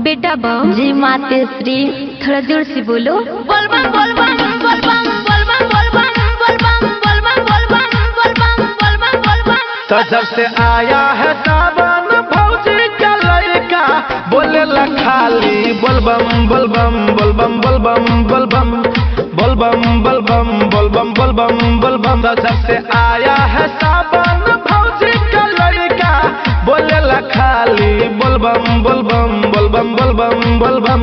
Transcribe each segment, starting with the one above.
बेटा बम जी माते श्री थोड़ा जोर से बोलो। बोल बम बोल बम बोल बम बोल बम बोल बम बोल बम बोल बम बोल बम बोल बम बोल बम बोल बम। तो जब से आया है सावन भौजी का लड़का बोले ला खाली बोल बम बोल बम बोल बम बोल बम बोल बम बोल बम बोल बम बोल बम बोल बम बोल बम। तो जब से आया है सावन भौजी का लड़का बोले ला खाली बोल बम बोल बम बोल बम बोल बम बोल बम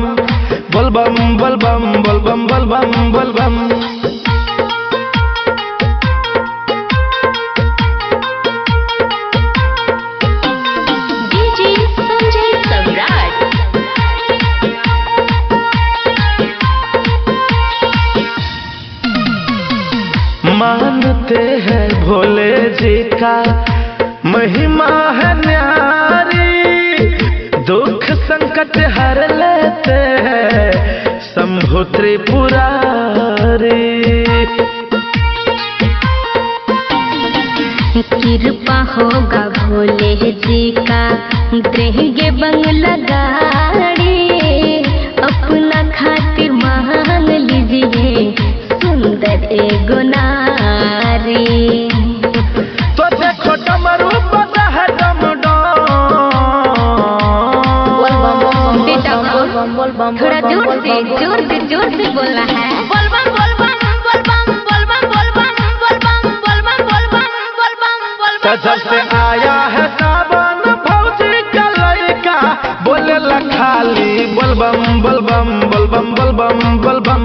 बोल बम बोल बम बोल बम बोल बम बोल बम। डीजे संजय सम्राट। मानते हैं भोले जी का महिमा है न्यारी, दुख संकट हर लेते हैं शंभु त्रिपुरारी। कृपा होगा भोले जी का देंगे बंगला गाड़ी, अपना खातिर मांग लीजिए सुंदर एगो नारी। तो देखो डमरू बजा है डमडम। बेटा बम थोड़ा जोर से बोलना है। बोल बम बोल बम बोल बम बोल बम बोल बम बोल बम बोल बम बोल बम बोल बम बोल तो बम। जब से आया है सावन भौजी का लड़का बोले ला खाली बोल बम बोल बम बोल बम बोल बम बोल बम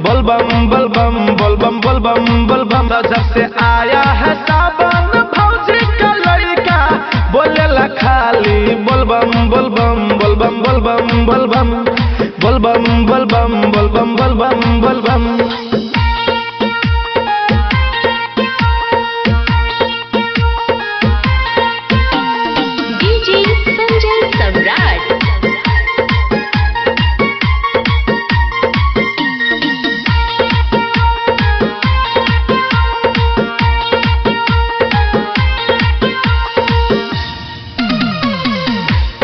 बोल बम बोल बम बोल बम बोल बम बोल बम। तो जब से आया है सावन भौजी का लड़का बोले ला खाली बोल बम बोल बम बोल बम बोल बम बोल बम बोल बम बोल बम बोल बम बोल बम बोल बम। डीजे संजय सम्राट।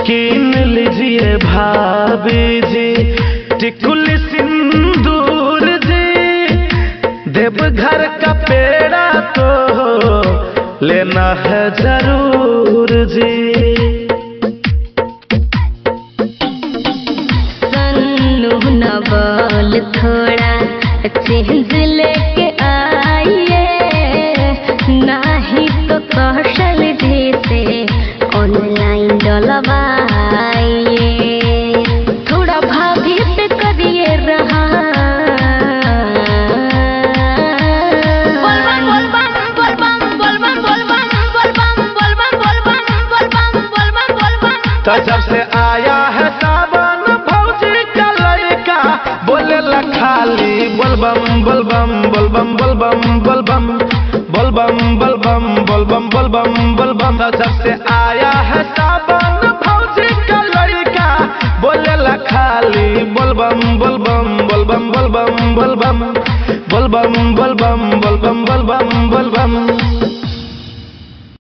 कीन लीजिए भाभी जी टिकुली सिंदूर जी, देवघर का पेड़ा तो लेना है जरूर जी। सन्नू नवल थोड़ा चेंज लेके आइए, नहीं तो कौशल जी से ऑनलाइन डलवाइए। थोड़ा भाभी पे करिए रहा। बोल बम बोल बम बोल बम बोल बम बोल बम बोल बम बोल बम बोल बम बोल बम बोल बम। तो जब से आया है सावन भौजी का लड़का बोले ला खाली बोल बम बोल बम बोल बम बोल बम बोल बम बोल बम बोल बम बोल बम बोल बम बोल बम। तो जब से आया है सावन भौजी का लड़का बोले ला खाली बोल बम बोल बम बोल बम बोल बम बोल बम बोल बम बोल बम बोल बम बोल बम बोल बम।